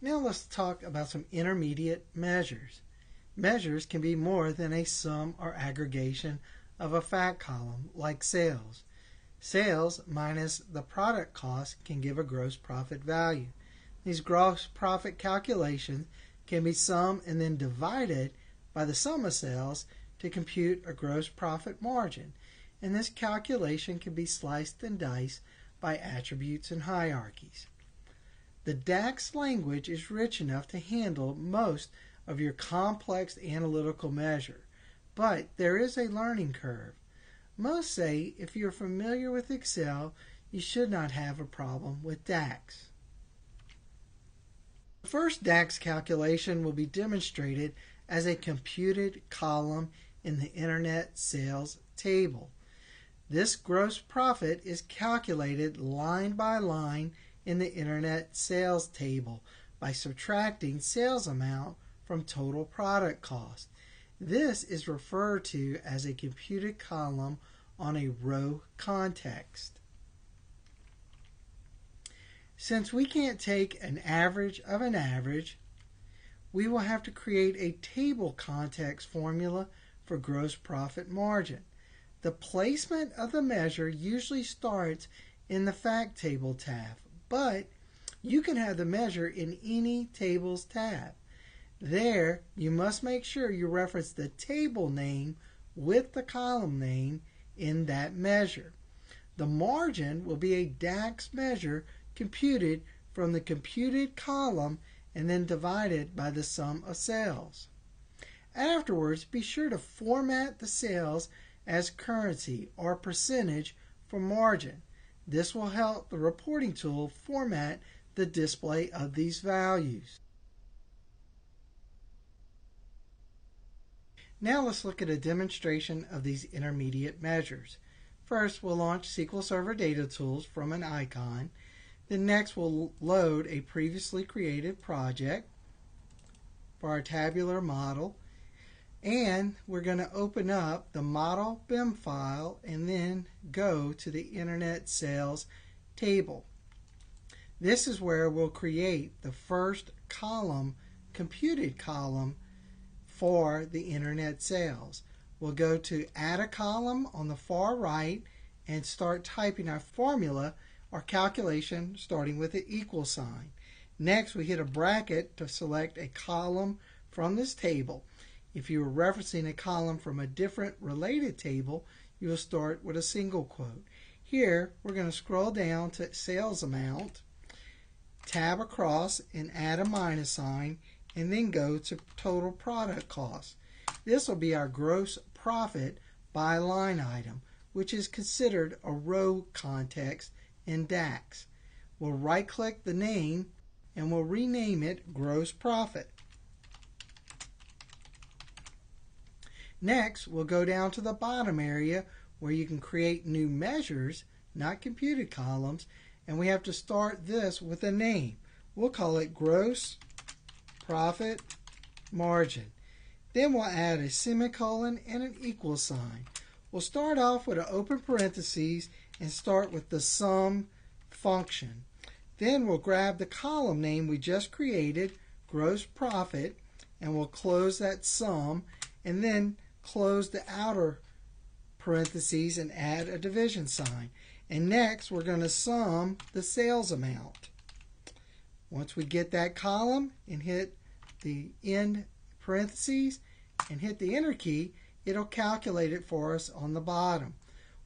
Now let's talk about some intermediate measures. Measures can be more than a sum or aggregation of a fact column, like sales. Sales minus the product cost can give a gross profit value. These gross profit calculations can be summed and then divided by the sum of sales to compute a gross profit margin. And this calculation can be sliced and diced by attributes and hierarchies. The DAX language is rich enough to handle most of your complex analytical measure, but there is a learning curve. Most say if you're familiar with Excel, you should not have a problem with DAX. The first DAX calculation will be demonstrated as a computed column in the Internet Sales table. This gross profit is calculated line by line in the Internet Sales table by subtracting sales amount from total product cost. This is referred to as a computed column on a row context. Since we can't take an average of an average, we will have to create a table context formula for gross profit margin. The placement of the measure usually starts in the Fact Table tab, but you can have the measure in any Tables tab. There, you must make sure you reference the table name with the column name in that measure. The margin will be a DAX measure computed from the computed column and then divided by the sum of sales. Afterwards, be sure to format the sales as currency or percentage for margin. This will help the reporting tool format the display of these values. Now let's look at a demonstration of these intermediate measures. First, we'll launch SQL Server Data Tools from an icon. Then next, we'll load a previously created project for our tabular model. And we're going to open up the model BIM file and then go to the Internet Sales table. This is where we'll create the first column, computed column, for the Internet Sales. We'll go to Add a Column on the far right and start typing our formula or calculation starting with an equal sign. Next, we hit a bracket to select a column from this table. If you are referencing a column from a different related table, you will start with a single quote. Here, we're going to scroll down to sales amount, tab across and add a minus sign, and then go to total product cost. This will be our gross profit by line item, which is considered a row context in DAX. We'll right-click the name and we'll rename it gross profit. Next, we'll go down to the bottom area where you can create new measures, not computed columns, and we have to start this with a name. We'll call it gross profit margin. Then we'll add a semicolon and an equal sign. We'll start off with an open parentheses and start with the sum function. Then we'll grab the column name we just created, gross profit, and we'll close that sum and then close the outer parentheses and add a division sign. And next we're going to sum the sales amount. Once we get that column and hit the end parentheses and hit the enter key, it'll calculate it for us on the bottom.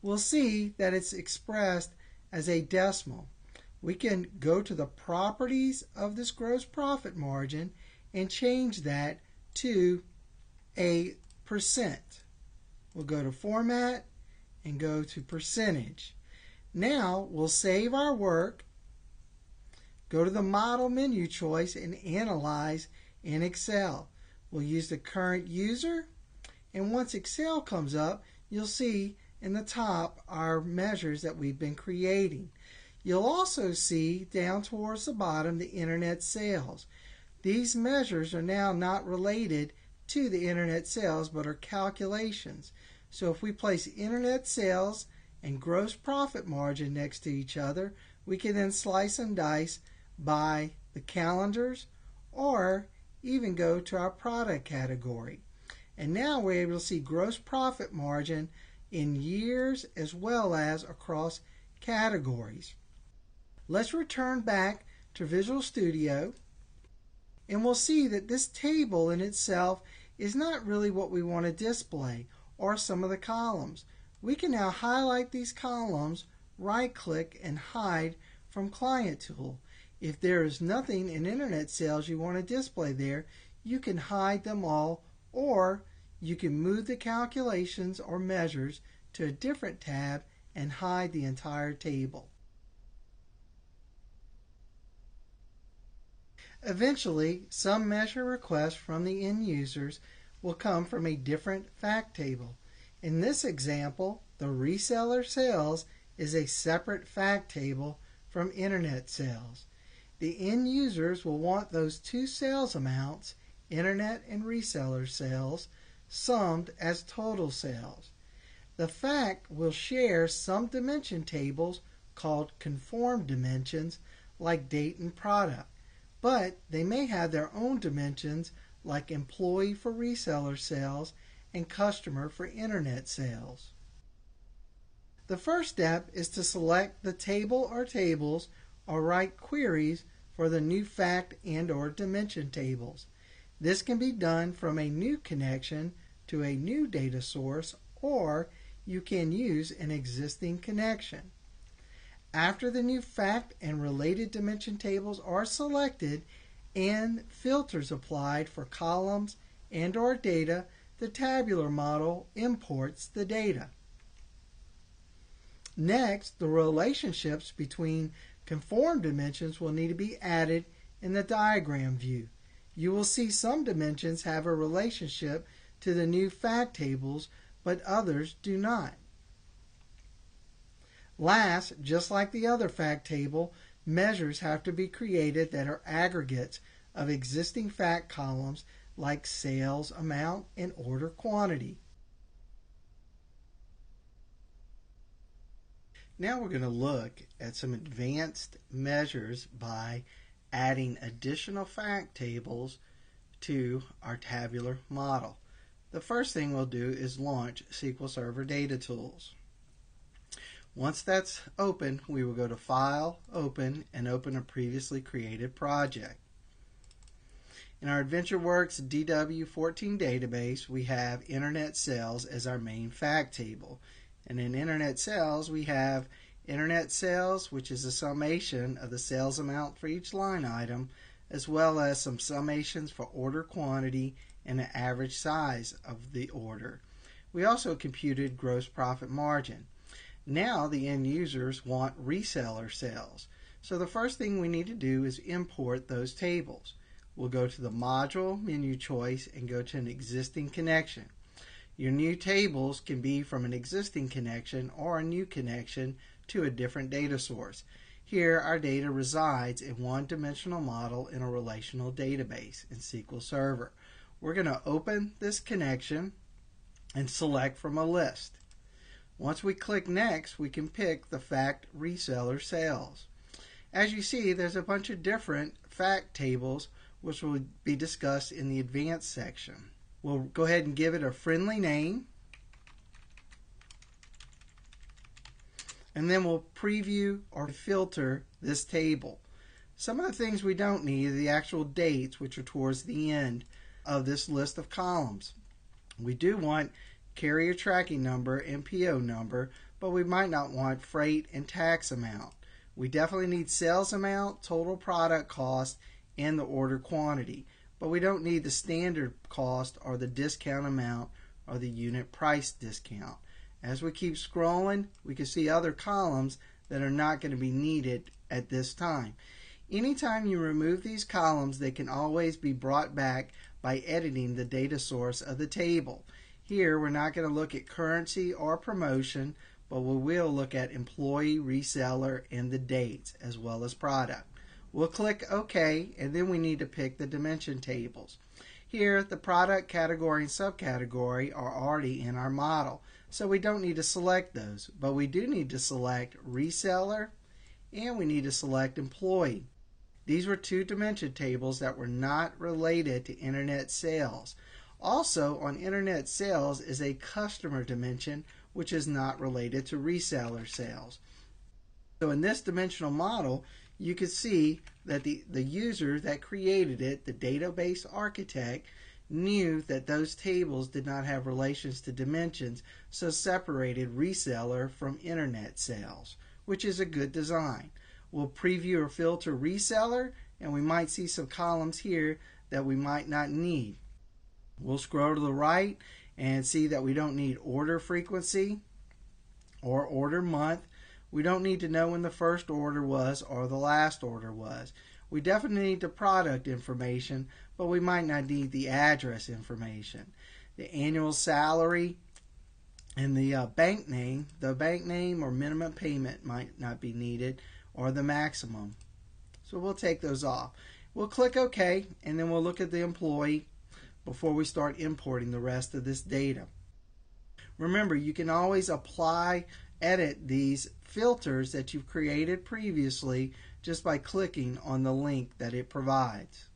We'll see that it's expressed as a decimal. We can go to the properties of this gross profit margin and change that to a percent. We'll go to Format and go to Percentage. Now we'll save our work, go to the Model menu choice and Analyze in Excel. We'll use the current user, and once Excel comes up, you'll see in the top our measures that we've been creating. You'll also see down towards the bottom the Internet Sales. These measures are now not related to the Internet Sales but are calculations. So if we place Internet Sales and gross profit margin next to each other, we can then slice and dice by the calendars or even go to our product category. And now we're able to see gross profit margin in years as well as across categories. Let's return back to Visual Studio, and we'll see that this table in itself is not really what we want to display, or some of the columns. We can now highlight these columns, right-click, and hide from Client Tool. If there is nothing in Internet Sales you want to display there, you can hide them all, or you can move the calculations or measures to a different tab and hide the entire table. Eventually, some measure requests from the end users will come from a different fact table. In this example, the reseller sales is a separate fact table from Internet Sales. The end users will want those two sales amounts, Internet and reseller sales, summed as total sales. The fact will share some dimension tables called conform dimensions like date and product, but they may have their own dimensions like employee for reseller sales and customer for Internet sales. The first step is to select the table or tables or write queries for the new fact and or dimension tables. This can be done from a new connection to a new data source, or you can use an existing connection. After the new fact and related dimension tables are selected and filters applied for columns and or data, the tabular model imports the data. Next, the relationships between conform dimensions will need to be added in the diagram view. You will see some dimensions have a relationship to the new fact tables, but others do not. Last, just like the other fact table, measures have to be created that are aggregates of existing fact columns like sales amount and order quantity. Now we're going to look at some advanced measures by adding additional fact tables to our tabular model. The first thing we'll do is launch SQL Server Data Tools. Once that's open, we will go to File, Open, and open a previously created project. In our AdventureWorks DW14 database, we have Internet Sales as our main fact table. And in Internet Sales, we have Internet Sales, which is a summation of the sales amount for each line item, as well as some summations for order quantity and the average size of the order. We also computed gross profit margin. Now the end users want reseller sales. So the first thing we need to do is import those tables. We'll go to the module menu choice and go to an existing connection. Your new tables can be from an existing connection or a new connection to a different data source. Here our data resides in one-dimensional model in a relational database in SQL Server. We're going to open this connection and select from a list. Once we click Next, we can pick the fact reseller sales. As you see, there's a bunch of different fact tables which will be discussed in the advanced section. We'll go ahead and give it a friendly name, and then we'll preview or filter this table. Some of the things we don't need are the actual dates, which are towards the end of this list of columns. We do want carrier tracking number and PO number, but we might not want freight and tax amount. We definitely need sales amount, total product cost, and the order quantity, but we don't need the standard cost or the discount amount or the unit price discount. As we keep scrolling, we can see other columns that are not going to be needed at this time. Anytime you remove these columns, they can always be brought back by editing the data source of the table. Here we're not going to look at currency or promotion, but we will look at employee, reseller, and the dates as well as product. We'll click OK, and then we need to pick the dimension tables. Here the product category and subcategory are already in our model, so we don't need to select those, but we do need to select reseller and we need to select employee. These were two dimension tables that were not related to internet sales. Also on internet sales is a customer dimension which is not related to reseller sales. So in this dimensional model, you can see that the user that created it, the database architect, knew that those tables did not have relations to dimensions, so separated reseller from internet sales, which is a good design. We'll preview or filter reseller, and we might see some columns here that we might not need. We'll scroll to the right and see that we don't need order frequency or order month. We don't need to know when the first order was or the last order was. We definitely need the product information, but we might not need the address information. The annual salary and the bank name or minimum payment might not be needed, or the maximum. So we'll take those off. We'll click OK, and then we'll look at the employee before we start importing the rest of this data. Remember, you can always edit these filters that you've created previously just by clicking on the link that it provides.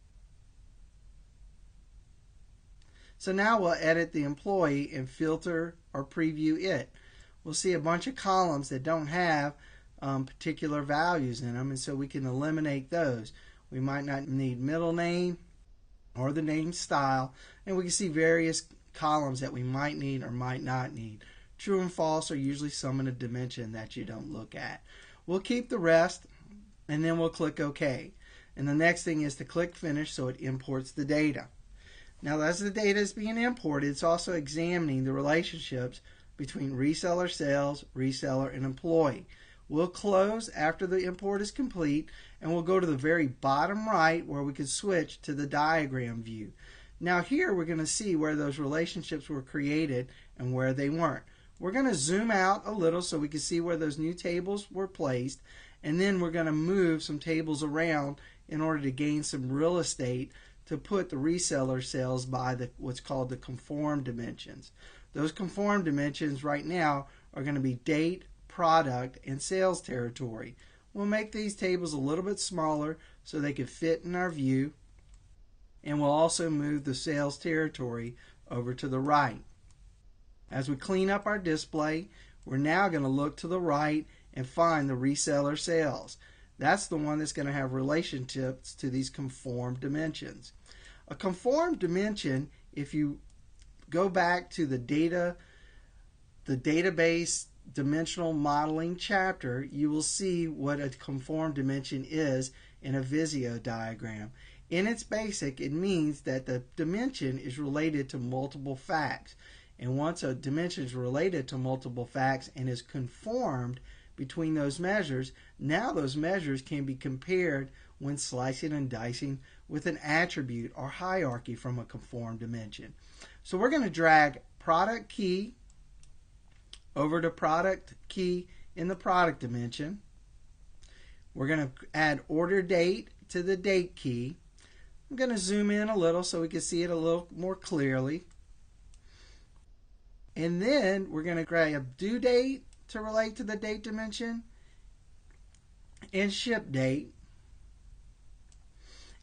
So now we'll edit the employee and filter or preview it. We'll see a bunch of columns that don't have particular values in them, and so we can eliminate those. We might not need middle name or the name style, and we can see various columns that we might need or might not need. True and false are usually some in a dimension that you don't look at. We'll keep the rest, and then we'll click OK. And the next thing is to click Finish so it imports the data. Now, as the data is being imported, it's also examining the relationships between reseller sales, reseller, and employee. We'll close after the import is complete, and we'll go to the very bottom right where we can switch to the diagram view. Now here we're going to see where those relationships were created and where they weren't. We're going to zoom out a little so we can see where those new tables were placed, and then we're going to move some tables around in order to gain some real estate to put the reseller sales by what's called the conform dimensions. Those conform dimensions right now are going to be date, product, and sales territory. We'll make these tables a little bit smaller so they can fit in our view, and we'll also move the sales territory over to the right. As we clean up our display, we're now going to look to the right and find the reseller sales. That's the one that's going to have relationships to these conform dimensions. A conform dimension, if you go back to the database dimensional modeling chapter, you will see what a conform dimension is in a Visio diagram. In its basic, it means that the dimension is related to multiple facts. And once a dimension is related to multiple facts and is conformed between those measures, now those measures can be compared when slicing and dicing with an attribute or hierarchy from a conform dimension. So we're going to drag product key over to product key in the product dimension. We're going to add order date to the date key. I'm going to zoom in a little so we can see it a little more clearly. And then we're going to grab due date to relate to the date dimension and ship date.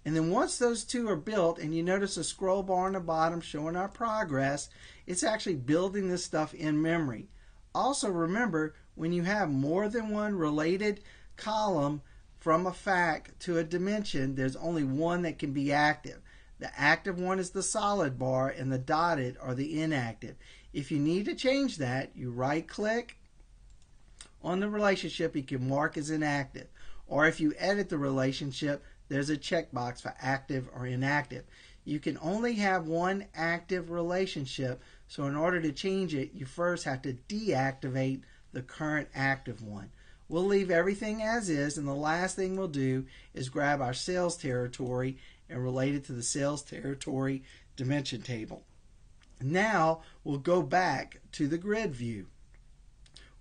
And then once those two are built, and you notice a scroll bar on the bottom showing our progress, it's actually building this stuff in memory. Also remember, when you have more than one related column from a fact to a dimension, there's only one that can be active. The active one is the solid bar, and the dotted are the inactive. If you need to change that, you right click on the relationship, you can mark as inactive. Or if you edit the relationship, there's a checkbox for active or inactive. You can only have one active relationship, so in order to change it, you first have to deactivate the current active one. We'll leave everything as is, and the last thing we'll do is grab our sales territory and relate it to the sales territory dimension table. Now we'll go back to the grid view.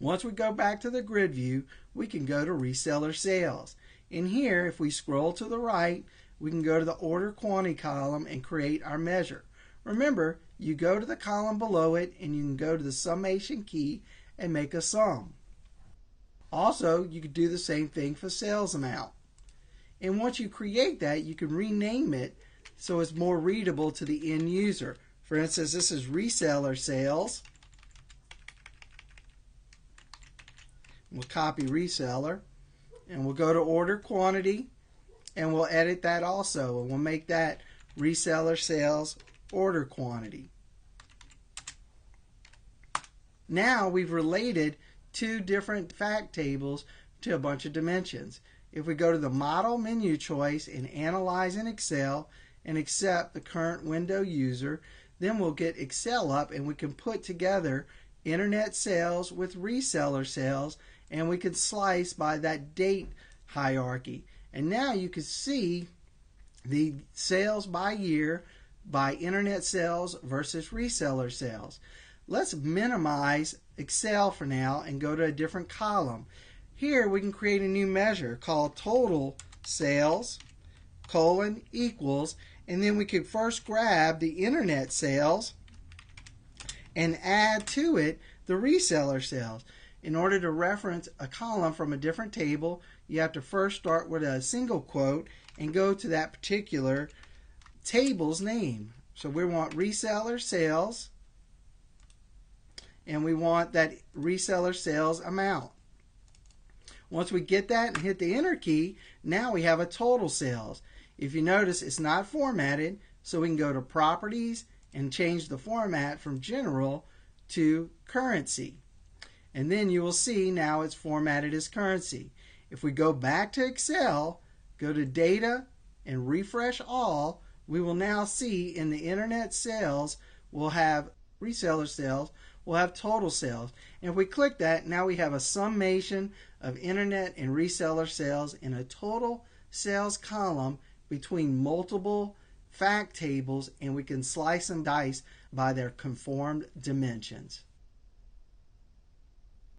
Once we go back to the grid view, we can go to reseller sales. In here, if we scroll to the right, we can go to the order quantity column and create our measure. Remember, you go to the column below it and you can go to the summation key and make a sum. Also, you could do the same thing for sales amount. And once you create that, you can rename it so it's more readable to the end user. For instance, this is reseller sales. We'll copy reseller, and we'll go to order quantity, and we'll edit that also, and we'll make that reseller sales order quantity. Now we've related two different fact tables to a bunch of dimensions. If we go to the model menu choice and analyze in Excel and accept the current window user, then we'll get Excel up and we can put together internet sales with reseller sales, and we can slice by that date hierarchy. And now you can see the sales by year by internet sales versus reseller sales. Let's minimize Excel for now and go to a different column. Here we can create a new measure called total sales equals, and then we could first grab the internet sales and add to it the reseller sales. In order to reference a column from a different table, you have to first start with a single quote and go to that particular table's name. So we want reseller sales, and we want that reseller sales amount. Once we get that and hit the enter key, now we have a total sales. If you notice, it's not formatted, so we can go to properties and change the format from general to currency. And then you will see now it's formatted as currency. If we go back to Excel, go to data and refresh all, we will now see in the internet sales we'll have reseller sales, we'll have total sales. And if we click that, now we have a summation of internet and reseller sales in a total sales column between multiple fact tables, and we can slice and dice by their conformed dimensions.